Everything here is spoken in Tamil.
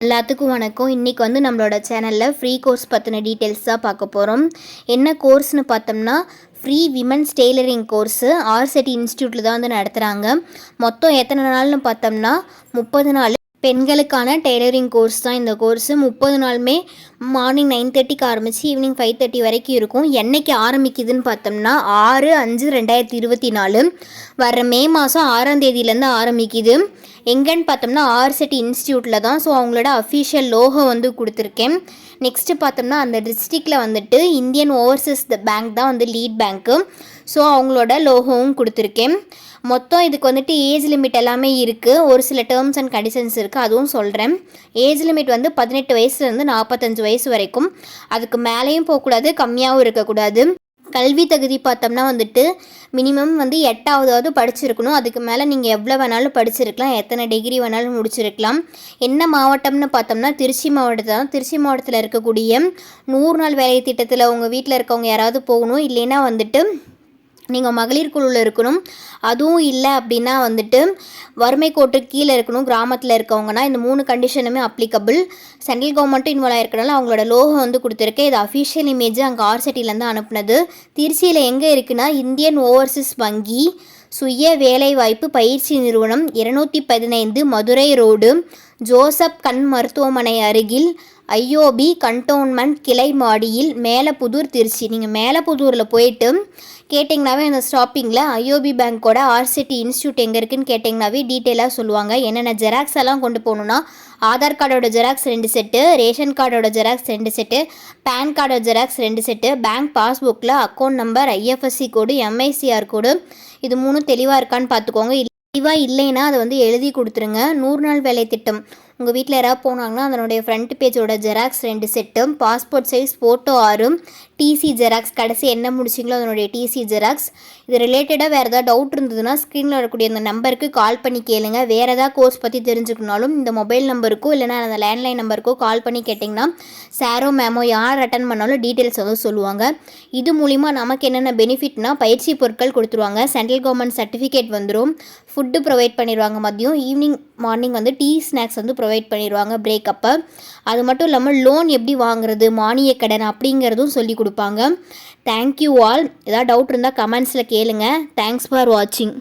எல்லாத்துக்கும் வணக்கம். இன்றைக்கி வந்து நம்மளோட சேனலில் ஃப்ரீ கோர்ஸ் பற்றின டீட்டெயில்ஸ் தான் பார்க்க போகிறோம். என்ன கோர்ஸ்னு பார்த்தோம்னா free women's tailoring course RSETI இன்ஸ்டியூட்டில் தான் வந்து நடத்துகிறாங்க. மொத்தம் எத்தனை நாள்னு பார்த்தோம்னா 30 நாள் பெண்களுக்கான டெய்லரிங் கோர்ஸ் தான் இந்த கோர்ஸு. 30 நாளுமே மார்னிங் 9:30க்கு ஆரம்பித்து ஈவினிங் 5:30 வரைக்கும் இருக்கும். என்றைக்கு ஆரம்பிக்குதுன்னு பார்த்தோம்னா 6/5/2024 வர மே மாதம் 6ஆம் தேதியிலேருந்து ஆரம்பிக்குது. எங்கன்னு பார்த்தோம்னா ஆர்செட்டி இன்ஸ்டியூட்டில் தான். ஸோ அவங்களோட அஃபிஷியல் லோகோ வந்து கொடுத்துருக்கேன். நெக்ஸ்ட்டு பார்த்தோம்னா அந்த டிஸ்ட்ரிக்டில் வந்துட்டு இந்தியன் ஓவர்சீஸ் பேங்க் தான் வந்து லீட் பேங்க்கு. ஸோ அவங்களோட லோகோவும் கொடுத்துருக்கேன். மொத்தம் இதுக்கு வந்துட்டு ஏஜ் லிமிட் எல்லாமே இருக்குது. ஒரு சில டேர்ம்ஸ் அண்ட் கண்டிஷன்ஸ் இருக்குது, அதுவும் சொல்கிறேன். ஏஜ் லிமிட் வந்து 18 வயசுலேருந்து 45 வயசு வரைக்கும். அதுக்கு மேலேயும் போகக்கூடாது, கம்மியாகவும் இருக்கக்கூடாது. கல்வி தகுதி பார்த்தோம்னா வந்துட்டு மினிமம் வந்து 8ஆவது படிச்சிருக்கணும். அதுக்கு மேலே நீங்கள் எவ்வளோ வேணாலும் படிச்சிருக்கலாம், எத்தனை டிகிரி வேணாலும் முடிச்சிருக்கலாம். என்ன மாவட்டம்னு பார்த்தோம்னா திருச்சி மாவட்டம் தான். திருச்சி மாவட்டத்தில் இருக்கக்கூடிய 100 நாள் வேலை திட்டத்தில் உங்கள் வீட்டில் இருக்கவங்க யாராவது போகணும். இல்லைன்னா வந்துட்டு நீங்கள் மகளிர் குழுவில் இருக்கணும். அதுவும் இல்லை அப்படின்னா வந்துட்டு வறுமை கோட்டுக்கு கீழே இருக்கணும். கிராமத்தில் இருக்கவங்கன்னா இந்த 3 கண்டிஷனுமே அப்ளிகபிள். சென்ட்ரல் கவர்மெண்ட்டும் இன்வால்வ் ஆயிருக்கனால அவங்களோட லோகோ வந்து கொடுத்துருக்கேன். இது அஃபிஷியல் இமேஜ் அங்கே ஆர்செட்டிலேருந்து அனுப்புனது. திருச்சியில் எங்கே இருக்குன்னா இந்தியன் ஓவர்சீஸ் வங்கி சுய வேலைவாய்ப்பு பயிற்சி நிறுவனம் 215 மதுரை ரோடு ஜோசப் கண் மருத்துவமனை அருகில் ஐஓபி கண்டோன்மெண்ட் கிளை மாடியில் மேலப்புதூர் திருச்சி. நீங்கள் மேலப்புதூரில் போயிட்டு கேட்டிங்கனாவே அந்த ஸ்டாப்பிங்கில் ஐஓபி பேங்க்கோட ஆர்செட்டி இன்ஸ்டியூட் எங்கே இருக்குதுன்னு கேட்டிங்கனாவே டீட்டெயிலாக சொல்லுவாங்க. என்னென்ன ஜெராக்ஸ் எல்லாம் கொண்டு போகணுன்னா ஆதார் கார்டோட ஜெராக்ஸ் 2 செட்டு, ரேஷன் கார்டோட ஜெராக்ஸ் 2 செட்டு, பேன் கார்டோட ஜெராக்ஸ் 2 செட்டு, பேங்க் பாஸ்புக்கில் account number, IFSC code, MICR code, இது 3 தெளிவாக இருக்கான்னு பார்த்துக்கோங்க. தெளிவாக இல்லைன்னா அதை வந்து எழுதி கொடுத்துருங்க. 100 நாள் வேலை திட்டம் உங்கள் வீட்டில் யாராவது போனாங்கன்னா அதனுடைய ஃப்ரண்ட் பேஜோட xerox 2 set, passport size photo 6, TC xerox கடைசி என்ன முடிச்சிங்களோ அதனுடைய டிசி ஜெராக்ஸ். இது ரிலேட்டடாக வேறு ஏதாவது டவுட் இருந்ததுன்னா ஸ்க்ரீனில் வரக்கூடிய அந்த நம்பருக்கு கால் பண்ணி கேளுங்க. வேறு ஏதாவது கோர்ஸ் பற்றி தெரிஞ்சுக்கணுனாலும் இந்த மொபைல் நம்பருக்கோ இல்லைனா அந்த லேண்ட்லைன் நம்பருக்கோ கால் பண்ணி கேட்டிங்கன்னா சாரோ மேமோ யார் அட்டன் பண்ணாலும் டீட்டெயில்ஸ் வந்து சொல்லுவாங்க. இது மூலிமா நமக்கு என்னென்ன பெனிஃபிட்னா பயிற்சி பொருட்கள் கொடுத்துருவாங்க, சென்ட்ரல் கவர்மெண்ட் சர்டிஃபிகேட் வந்துடும், ஃபுட்டு ப்ரொவைட் பண்ணிடுவாங்க, மதியம் ஈவினிங் மார்னிங் வந்து டீ ஸ்நாக்ஸ் வந்து ப்ரொவைட் பண்ணிடுவாங்க பிரேக்கப்போ. அது மட்டும் இல்லாமல் லோன் எப்படி வாங்குறது, மானிய கடன் அப்படிங்கிறதும் சொல்லி கொடுப்பாங்க. Thank you all. ஏதாவது டவுட் இருந்தால் கமெண்ட்ஸில் கேளுங்க. தேங்க்ஸ் ஃபார் வாட்சிங்.